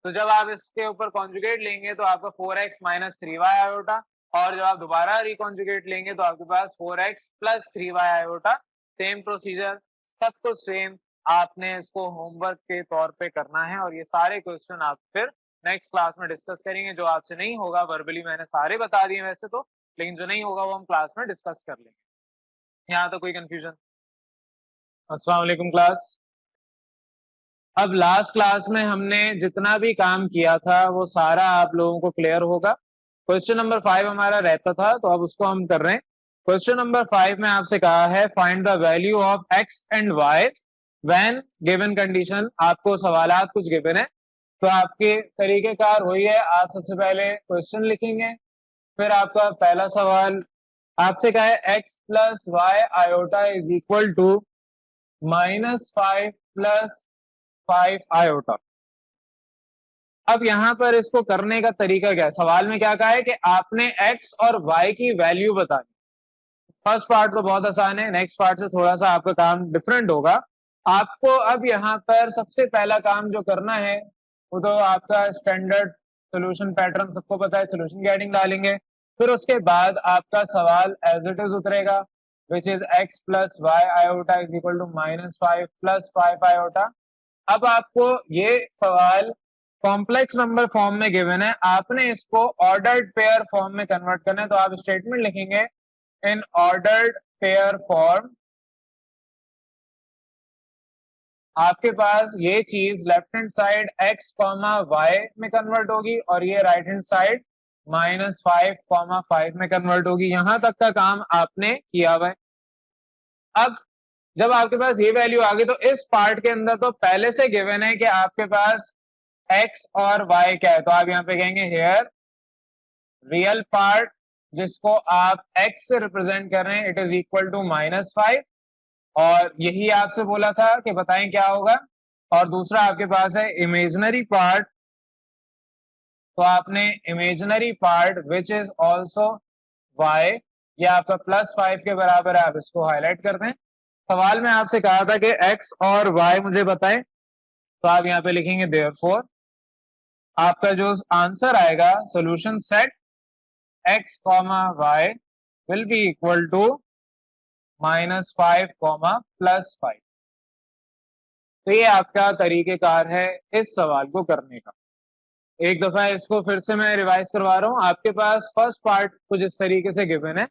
Speaker 1: तो जब आप इसके ऊपर कॉन्जुगेट लेंगे तो आपका 4x - 3y आयोटा, और जब आप दोबारा रिकॉन्जुगेट लेंगे तो आपके पास 4x + 3y iota. Same procedure, सब कुछ सेम, आपने इसको होमवर्क के तौर पे करना है और ये सारे क्वेश्चन आप फिर नेक्स्ट क्लास में डिस्कस करेंगे। जो आपसे नहीं होगा वर्बली मैंने सारे बता दिए वैसे तो, लेकिन जो नहीं होगा वो हम क्लास में डिस्कस कर लेंगे। यहाँ तो कोई कंफ्यूजन? अस्सलाम वालेकुम क्लास। अब लास्ट क्लास में हमने जितना भी काम किया था वो सारा आप लोगों को क्लियर होगा। क्वेश्चन नंबर 5 हमारा रहता था तो अब उसको हम कर रहे हैं। क्वेश्चन नंबर 5 में आपसे कहा है find the value of x and y when given condition. आपको सवालात कुछ गिवन है, तो आपके तरीकेकार वही है, आप सबसे पहले क्वेश्चन लिखेंगे, फिर आपका पहला सवाल आपसे कहा है x + y iota is equal to -5 + 5 iota. अब यहाँ पर इसको करने का तरीका क्या है, सवाल में क्या कहा है कि आपने x और y की वैल्यू बतानी। फर्स्ट पार्ट तो बहुत आसान है, नेक्स्ट पार्ट से थोड़ा सा आपका काम डिफरेंट होगा। आपको अब यहाँ पर सबसे पहला काम जो करना है वो तो आपका स्टैंडर्ड सोल्यूशन पैटर्न सबको पता है, सोल्यूशन की हेडिंग डालेंगे, फिर उसके बाद आपका सवाल एज इट इज उतरेगा, which is x plus y iota is equal to -5 plus 5 iota. अब आपको ये सवाल कॉम्प्लेक्स नंबर फॉर्म में गिवन है, आपने इसको ऑर्डर्ड पेयर फॉर्म में कन्वर्ट करना है, तो आप स्टेटमेंट लिखेंगे इन ऑर्डर्ड पेयर फॉर्म आपके पास ये चीज left hand side x comma y में कन्वर्ट होगी और ये राइट हैंड साइड -5 कॉमा 5 में कन्वर्ट होगी। यहां तक का काम आपने किया हुआ है। अब जब आपके पास ये वैल्यू आ गई तो इस पार्ट के अंदर तो पहले से गिवन है कि आपके पास x और y क्या है, तो आप यहाँ पे कहेंगे हेयर रियल पार्ट जिसको आप x से रिप्रेजेंट कर रहे हैं इट इज इक्वल टू -5, और यही आपसे बोला था कि बताएं क्या होगा। और दूसरा आपके पास है इमेजिनरी पार्ट, तो आपने imaginary part which is also y, ये आपका +5 के बराबर है, आप इसको हाईलाइट कर दें। सवाल में आपसे कहा था कि x और y मुझे बताएं, तो आप यहाँ पे लिखेंगे देयरफॉर आपका जो आंसर आएगा solution set x comma y will be equal to -5 comma +5। तो ये आपका तरीकेकार है इस सवाल को करने का। एक दफा इसको फिर से मैं रिवाइज करवा रहा हूं। आपके पास फर्स्ट पार्ट कुछ इस तरीके से गिवन है,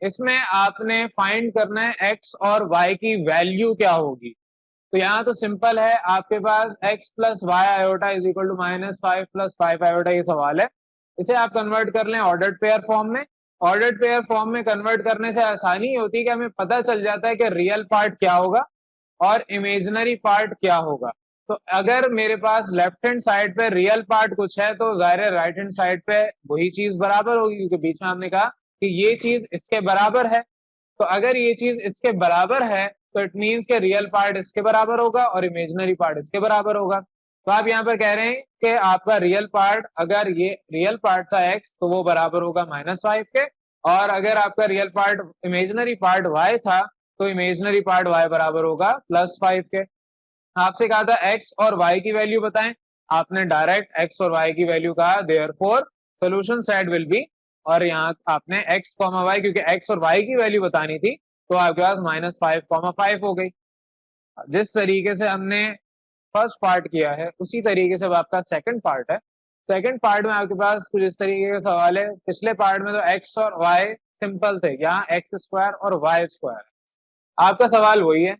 Speaker 1: इसमें आपने फाइंड करना है x और y की वैल्यू क्या होगी। तो यहाँ तो सिंपल है, आपके पास x plus y iota is equal to -5 plus 5 iota ये सवाल है। इसे आप कन्वर्ट कर लें ऑर्डर्ड पेयर फॉर्म में। ऑर्डर्ड पेयर फॉर्म में कन्वर्ट करने से आसानी होती है कि हमें पता चल जाता है कि रियल पार्ट क्या होगा और इमेजिनरी पार्ट क्या होगा। तो अगर मेरे पास लेफ्ट हैंड साइड पे रियल पार्ट कुछ है तो जाहिर है राइट हैंड साइड पे वही चीज बराबर होगी, क्योंकि बीच में हमने कहा कि ये चीज इसके बराबर है। तो अगर ये चीज इसके बराबर है तो इट मीन्स के रियल पार्ट इसके बराबर होगा और इमेजिनरी पार्ट इसके बराबर होगा। तो आप यहाँ पर कह रहे हैं कि आपका रियल पार्ट, अगर ये रियल पार्ट था x तो वो बराबर होगा -5 के, और अगर आपका real part imaginary part y था तो इमेजिनरी पार्ट y बराबर होगा +5 के। आपसे कहा था x और y की वैल्यू बताएं, आपने डायरेक्ट x और y की वैल्यू कहा, therefore solution set will B, और यहाँ आपने x कॉमा y, क्योंकि x और y की वैल्यू बतानी थी तो आपके पास -5,5 हो गई। जिस तरीके से हमने फर्स्ट पार्ट किया है उसी तरीके से अब आपका सेकंड पार्ट है। सेकंड पार्ट में आपके पास कुछ इस तरीके का सवाल है। पिछले पार्ट में तो x और y सिंपल थे, यहाँ x² और y²। आपका सवाल वही है,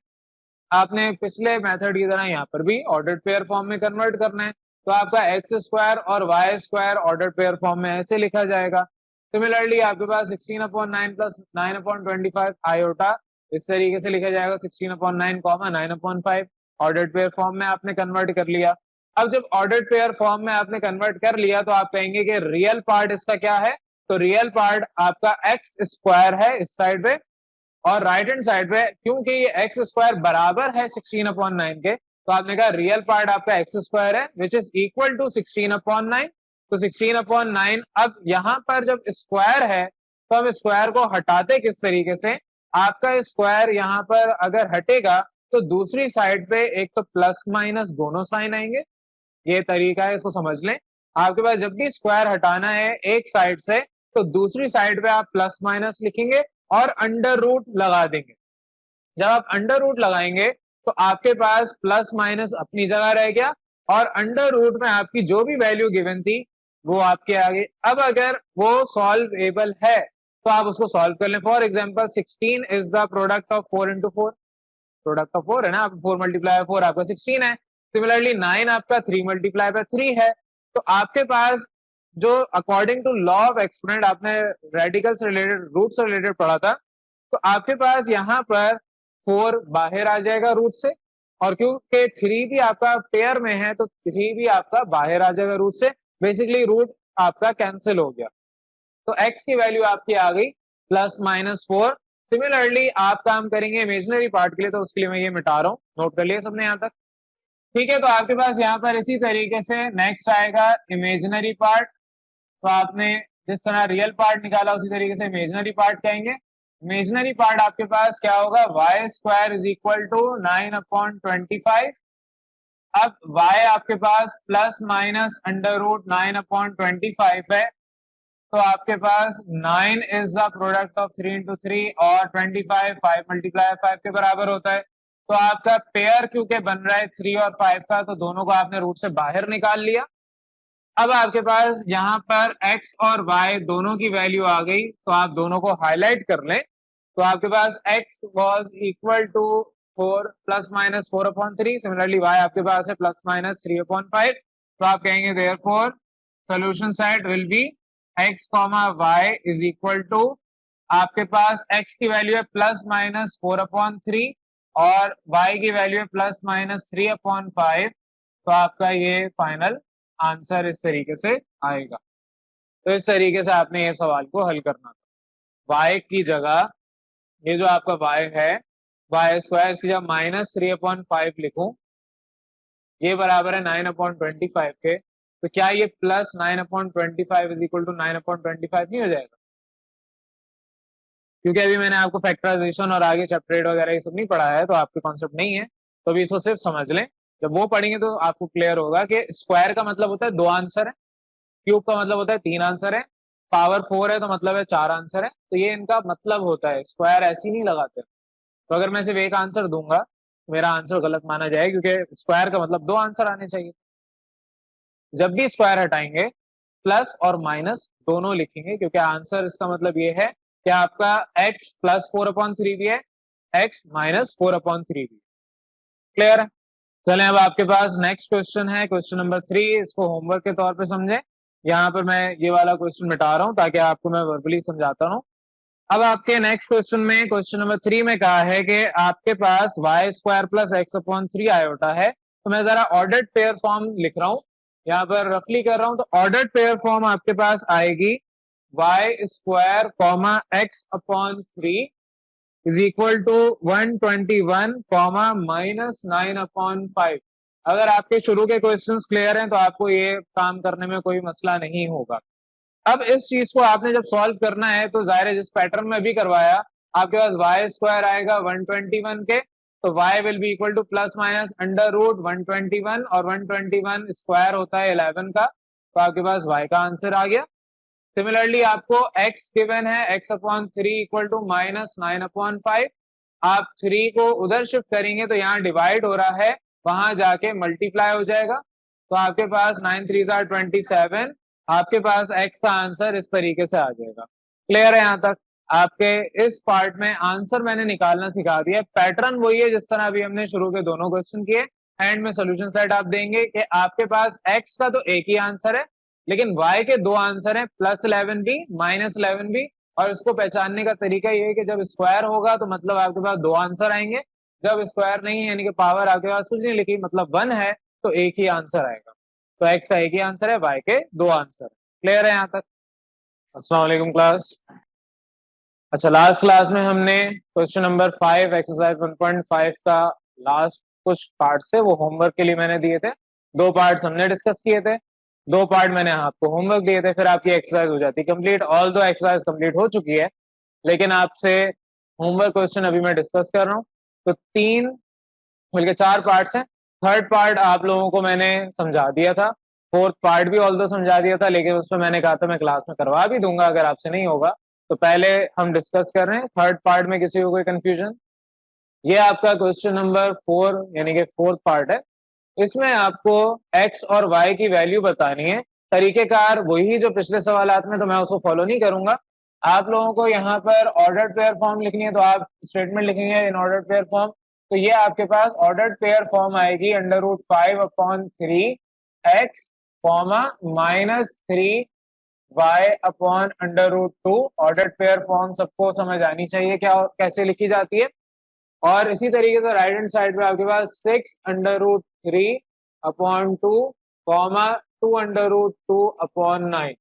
Speaker 1: आपने पिछले मेथड की तरह यहाँ पर भी ऑर्डर्ड पेयर फॉर्म में कन्वर्ट करना है। तो आपका x² और y² ऑर्डर्ड पेयर फॉर्म में ऐसे लिखा जाएगा। सिमिलरली आपके पास 16/9 प्लस 9/25 आयोटा इस तरीके से लिखा जाएगा, 16/9 9/5 ऑर्डर्ड पेयर फॉर्म में आपने कन्वर्ट कर लिया। अब जब ऑर्डर्ड पेयर फॉर्म में आपने कन्वर्ट कर लिया तो आप कहेंगे कि रियल पार्ट इसका क्या है, तो रियल पार्ट आपका x² है इस साइड पे, और राइट हैंड साइड पे क्योंकि ये x² बराबर है 16/9 के, तो आपने कहा रियल पार्ट आपका x² है विच इज इक्वल टू 16/9। तो 16/9, अब यहां पर जब स्क्वायर है तो हम स्क्वायर को हटाते किस तरीके से, आपका स्क्वायर यहां पर अगर हटेगा तो दूसरी साइड पे एक तो प्लस माइनस दोनों साइन आएंगे। ये तरीका है, इसको समझ लें। आपके पास जब भी स्क्वायर हटाना है एक साइड से तो दूसरी साइड पे आप प्लस माइनस लिखेंगे और अंडर रूट लगा देंगे। जब आप अंडर रूट लगाएंगे तो आपके पास प्लस माइनस अपनी जगह रह गया और अंडर रूट में आपकी जो भी वैल्यू गिवन थी वो आपके आगे। अब अगर वो सॉल्वेबल है तो आप उसको सॉल्व कर लें। For example 16 is the product of 4 into 4, product of 4 है ना, आप 4 मल्टीप्लाई 4 आपका 16 है। सिमिलरली 9 आपका 3 मल्टीप्लाई 3 है। तो आपके पास जो according to law of exponent आपने रेडिकल से रिलेटेड, रूट से रिलेटेड पढ़ा था, तो आपके पास यहाँ पर 4 बाहर आ जाएगा रूट से, और क्योंकि 3 भी आपका पेयर में है तो 3 भी आपका बाहर आ जाएगा रूट से। बेसिकली रूट आपका कैंसिल हो गया, तो x की वैल्यू आपकी आ गई +-4। सिमिलरली आप काम करेंगे इमेजिनरी पार्ट के लिए, तो उसके लिए मैं ये मिटा रहा हूँ, नोट कर लिया सबने यहाँ तक, ठीक है। तो आपके पास यहाँ पर इसी तरीके से नेक्स्ट आएगा इमेजिनरी पार्ट। तो आपने जिस तरह रियल पार्ट निकाला उसी तरीके से इमेजिनरी पार्ट कहेंगे। इमेजिनरी पार्ट आपके पास क्या होगा, y² इज इक्वल टू 9/25 अब y आपके पास प्लस माइनस अंडर रूट 9/25 है, तो आपके पास 9 is the product of 3 into 3 और 25 5 मल्टीप्लाई 5 के बराबर होता है। तो आपका पेयर क्योंकि बन रहा है 3 और 5 का, तो दोनों को आपने रूट से बाहर निकाल लिया। अब आपके पास यहाँ पर x और y दोनों की वैल्यू आ गई, तो आप दोनों को हाईलाइट कर लें। तो आपके पास x was equal to 4 plus minus 4/3, similarly y आपके पास है प्लस माइनस 3/5। तो आप कहेंगे therefore solution set will be x comma y is equal to, आपके पास x की वैल्यू है प्लस माइनस 4/3 और y की वैल्यू है प्लस माइनस 3/5। तो आपका ये फाइनल आंसर इस तरीके से आएगा। तो इस तरीके से आपने ये सवाल को हल करना था। y की जगह ये जो आपका y है वाई स्क्वायर की जब माइनस 3/5 लिखूं, ये बराबर है 9/25 के, तो क्या ये प्लस 9/25 इज इक्वल टू 9/25 नहीं हो जाएगा? क्योंकि अभी मैंने आपको फैक्टराइजेशन और आगे चैप्टर 8 वगैरह ये सब नहीं पढ़ाया है, तो आपके कॉन्सेप्ट नहीं है, तो अभी इसको सिर्फ समझ लें। जब वो पढ़ेंगे तो आपको क्लियर होगा कि स्क्वायर का मतलब होता है 2 आंसर है, क्यूब का मतलब होता है 3 आंसर है, पावर 4 है तो मतलब है 4 आंसर है। तो ये इनका मतलब होता है, स्क्वायर ऐसे नहीं लगाते। तो अगर मैं सिर्फ एक आंसर दूंगा मेरा आंसर गलत माना जाएगा, क्योंकि स्क्वायर का मतलब 2 आंसर आने चाहिए। जब भी स्क्वायर हटाएंगे प्लस और माइनस दोनों लिखेंगे, क्योंकि आंसर इसका मतलब ये है कि आपका x प्लस 4/3 भी है, x माइनस 4/3 भी। क्लियर है? चलें अब आपके पास नेक्स्ट क्वेश्चन है, क्वेश्चन नंबर 3। इसको होमवर्क के तौर पे समझें। यहाँ पर मैं ये वाला क्वेश्चन मिटा रहा हूँ ताकि आपको मैं वर्बली समझाता हूँ। अब आपके नेक्स्ट क्वेश्चन में क्वेश्चन नंबर 3 में कहा है कि आपके पास Y square plus x/3 iota है। तो मैं जरा ऑर्डर्ड पेयर फॉर्म लिख रहा हूँ, यहाँ पर रफली कर रहा हूँ। तो ऑर्डर्ड पेयर फॉर्म आपके पास आएगी y square comma x/3 is equal to 121 comma minus 9/5। अगर आपके शुरू के क्वेश्चंस क्लियर हैं तो आपको ये काम करने में कोई मसला नहीं होगा। अब इस चीज को आपने जब सॉल्व करना है तो जाहिर है जिस पैटर्न में भी करवाया, आपके पास वाई स्क्वायर आएगा 121 के, तो y will be equal to plus minus under root 121 और 121 स्क्वायर होता है 11 का, तो आपके पास y का आंसर आ गया। सिमिलरली आपको x गिवन है x/3 इक्वल टू माइनस 9/5। आप 3 को उधर शिफ्ट करेंगे तो यहाँ डिवाइड हो रहा है, वहां जाके मल्टीप्लाई हो जाएगा, तो आपके पास 9 3 27। आपके पास x का आंसर इस तरीके से आ जाएगा। क्लियर है? यहाँ तक आपके इस पार्ट में आंसर मैंने निकालना सिखा दिया। पैटर्न वही है जिस तरह अभी हमने शुरू के दोनों क्वेश्चन किए। एंड में सोल्यूशन सेट आप देंगे कि आपके पास x का तो एक ही आंसर है, लेकिन y के 2 आंसर है, प्लस 11 भी माइनस 11 भी। और इसको पहचानने का तरीका ये है कि जब स्क्वायर होगा तो मतलब आपके पास 2 आंसर आएंगे, जब स्क्वायर नहीं है यानी कि पावर आपके पास कुछ नहीं लिखी मतलब 1 है, तो एक ही आंसर आएगा। तो x का एक ही आंसर है, y के 2 आंसर। क्लियर है यहाँ तक? अस्सलाम वालेकुम क्लास। अच्छा, लास्ट क्लास में हमने क्वेश्चन नंबर 5 एक्सरसाइज 1.5 का लास्ट कुछ पार्ट से वो होमवर्क के लिए मैंने दिए थे। 2 पार्ट्स हमने डिस्कस किए थे, 2 पार्ट मैंने आपको होमवर्क दिए थे, फिर आपकी एक्सरसाइज हो जाती कंप्लीट। ऑल दो एक्सरसाइज कंप्लीट हो चुकी है, लेकिन आपसे होमवर्क क्वेश्चन अभी मैं डिस्कस कर रहा हूँ। तो 3 बल्कि 4 पार्ट्स हैं। थर्ड पार्ट आप लोगों को मैंने समझा दिया था, फोर्थ पार्ट भी ऑल दो समझा दिया था, लेकिन उसमें मैंने कहा था मैं क्लास में करवा भी दूंगा अगर आपसे नहीं होगा। तो पहले हम डिस्कस कर रहे हैं थर्ड पार्ट में किसी को कोई कंफ्यूजन। ये आपका क्वेश्चन नंबर 4 यानी कि फोर्थ पार्ट है। इसमें आपको x और y की वैल्यू बतानी है। तरीकेकार वही जो पिछले सवालात में, तो मैं उसको फॉलो नहीं करूंगा। आप लोगों को यहाँ पर ऑर्डर्ड पेयर फॉर्म लिखनी है, तो आप स्टेटमेंट लिखेंगे इन ऑर्डर्ड पेयर फॉर्म। तो ये आपके पास ऑर्डर्ड पेयर फॉर्म आएगी under root 5/3 x comma minus 3 y upon under root 2। Ordered pair form सबको समझ आनी चाहिए क्या कैसे लिखी जाती है। और इसी तरीके से राइट हैंड साइड पे आपके पास 6 under root 3 upon 2 comma 2 under root 2 upon 9।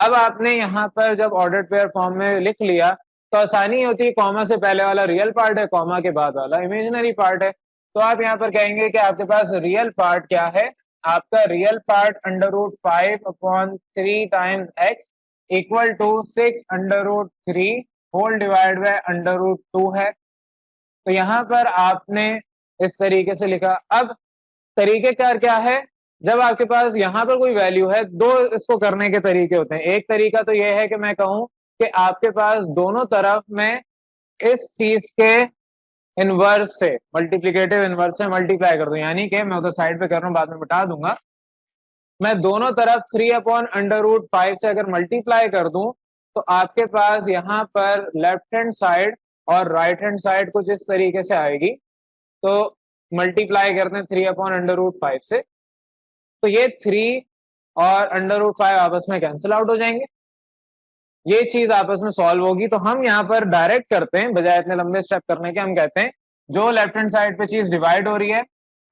Speaker 1: अब आपने यहाँ पर जब ऑर्डर्ड पेयर फॉर्म में लिख लिया तो आसानी होती है, कॉमा से पहले वाला रियल पार्ट है, कॉमा के बाद वाला इमेजिनरी पार्ट है। तो आप यहाँ पर कहेंगे कि आपके पास रियल पार्ट क्या है। आपका real part under root 5/3 times x equal to 6 under root 3 whole divide by under root 2 है। तो यहाँ पर आपने इस तरीके से लिखा। अब तरीकेकार क्या है, जब आपके पास यहाँ पर कोई वैल्यू है, दो इसको करने के तरीके होते हैं। एक तरीका तो ये है कि मैं कहूँ कि आपके पास दोनों तरफ में इस चीज के इनवर्स से, मल्टीप्लीकेटिव इनवर्स से मल्टीप्लाई कर दूं, यानी कि मैं उधर साइड पे कर रहा हूँ, बाद में बता दूंगा। मैं दोनों तरफ 3/√5 से अगर मल्टीप्लाई कर दूं तो आपके पास यहाँ पर लेफ्ट हैंड साइड और राइट हैंड साइड कुछ इस तरीके से आएगी। तो मल्टीप्लाई करते हैं 3/√5 से, तो ये 3 और √5 आपस में कैंसिल आउट हो जाएंगे, ये चीज आपस में सॉल्व होगी। तो हम यहाँ पर डायरेक्ट करते हैं, बजाय इतने लंबे स्टेप करने के। हम कहते हैं जो लेफ्ट हैंड साइड पे चीज डिवाइड हो रही है,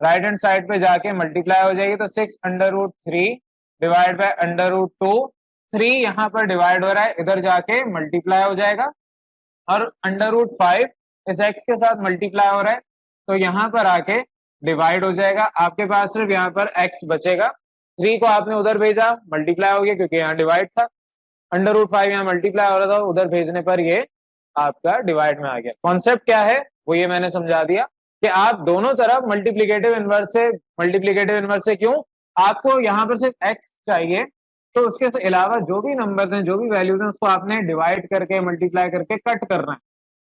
Speaker 1: राइट हैंड साइड पे जाके मल्टीप्लाई हो जाएगी। तो 6/3 डिवाइड बाय √2, 3 यहाँ पर डिवाइड हो रहा है, इधर जाके मल्टीप्लाई हो जाएगा, और √5 इस x के साथ मल्टीप्लाई हो रहा है, तो यहाँ पर आके डिवाइड हो जाएगा। आपके पास सिर्फ यहाँ पर x बचेगा। 3 को आपने उधर भेजा, मल्टीप्लाई हो गया क्योंकि यहाँ डिवाइड था। √5 यहाँ मल्टीप्लाई हो रहा था, उधर भेजने पर ये आपका डिवाइड में आ गया। कॉन्सेप्ट क्या है वो ये मैंने समझा दिया कि आप दोनों तरफ मल्टीप्लीकेटिव इनवर्स से क्यों, आपको यहाँ पर सिर्फ x चाहिए, तो उसके अलावा जो भी नंबर हैं, जो भी वैल्यूज हैं, उसको आपने डिवाइड करके मल्टीप्लाई करके कट करना है।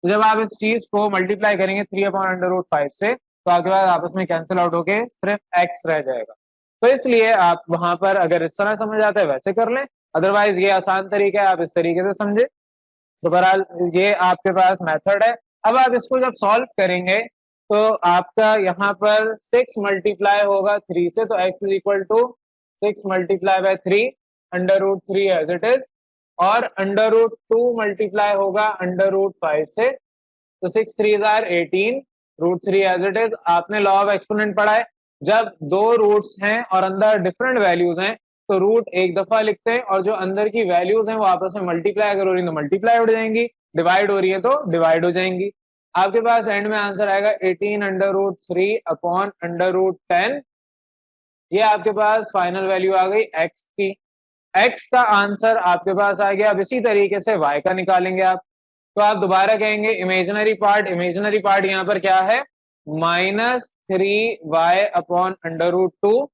Speaker 1: तो जब आप इस चीज को मल्टीप्लाई करेंगे 3/√5 से, तो आपके पास आपस में कैंसिल आउट होके सिर्फ x रह जाएगा। तो इसलिए आप वहां पर अगर इस तरह समझ आता है वैसे कर लें, अदरवाइज ये आसान तरीका है, आप इस तरीके से समझे। तो बहरहाल ये आपके पास मेथड है। अब आप इसको जब सॉल्व करेंगे तो आपका यहाँ पर 6 मल्टीप्लाई होगा 3 से, तो x is equal to 6 multiply by 3 as it is, और √2 मल्टीप्लाई होगा √5 से, तो 6 3 आर 18, √3 एज इट इज। आपने लॉ ऑफ एक्सपोनेंट पढ़ा है, जब दो रूट्स हैं और अंदर डिफरेंट वैल्यूज हैं तो रूट एक दफा लिखते हैं, और जो अंदर की वैल्यूज हैं वो आपस में मल्टीप्लाई अगर हो रही है तो मल्टीप्लाई हो जाएंगी, डिवाइड हो रही है तो डिवाइड हो जाएंगी। आपके पास एंड में आंसर आएगा 18√3/√10। ये आपके पास फाइनल वैल्यू आ गई x की। x का आंसर आपके पास आ गया। अब इसी तरीके से y का निकालेंगे आप, तो आप दोबारा कहेंगे इमेजिनरी पार्ट यहाँ पर क्या है, -3y/√2,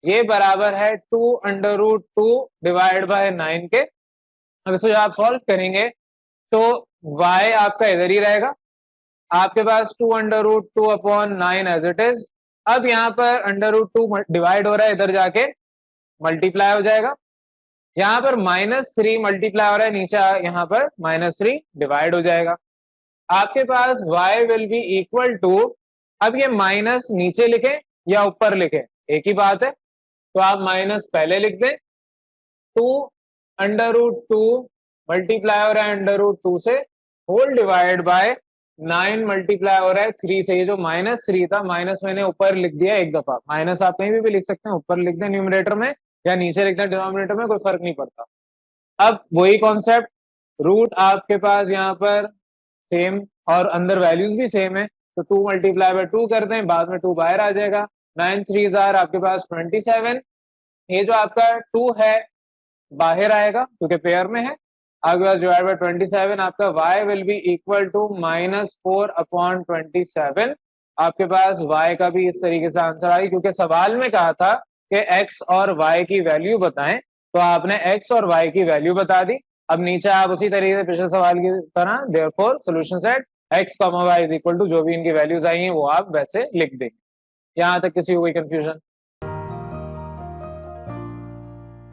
Speaker 1: ये बराबर है 2√2 डिवाइड बाय 9 के। अब इसको जब आप सॉल्व करेंगे तो y आपका इधर ही रहेगा, आपके पास 2√2/9 एज इट इज। अब यहाँ पर √2 डिवाइड हो रहा है, इधर जाके मल्टीप्लाई हो जाएगा। यहाँ पर -3 मल्टीप्लाई हो रहा है, नीचे यहाँ पर -3 डिवाइड हो जाएगा। आपके पास y will be equal to, अब ये माइनस नीचे लिखें या ऊपर लिखें एक ही बात है, तो आप माइनस पहले लिख दें, 2√2 मल्टीप्लाई हो रहा है √2 से, होल डिवाइड बाय 9 मल्टीप्लाई हो रहा है 3 से। ये जो -3 था, माइनस मैंने ऊपर लिख दिया एक दफा, माइनस आप कहीं भी लिख सकते हैं, ऊपर लिख दें न्यूमरेटर में या नीचे लिख दें डिनोमिनेटर में, कोई फर्क नहीं पड़ता। अब वही कॉन्सेप्ट, रूट आपके पास यहाँ पर सेम और अंदर वैल्यूज भी सेम है, तो 2 मल्टीप्लाई बाय 2 कर दें, बाद में 2 बाहर आ जाएगा। 9 3 आपके पास 27, ये जो आपका 2 है बाहर आएगा क्योंकि पेयर में है। आपके पास डिवाइड बाय 27, आपका y will be equal to -4/27। आपके पास y का भी इस तरीके से आंसर आएगा, क्योंकि सवाल में कहा था कि x और y की वैल्यू बताएं, तो आपने x और y की वैल्यू बता दी। अब नीचे आप उसी तरीके से पिछले सवाल की तरह therefore solution set x, y is equal to जो भी इनकी वैल्यूज आई हैं वो आप वैसे लिख देंगे। यहाँ तक किसी को कोई कंफ्यूजन?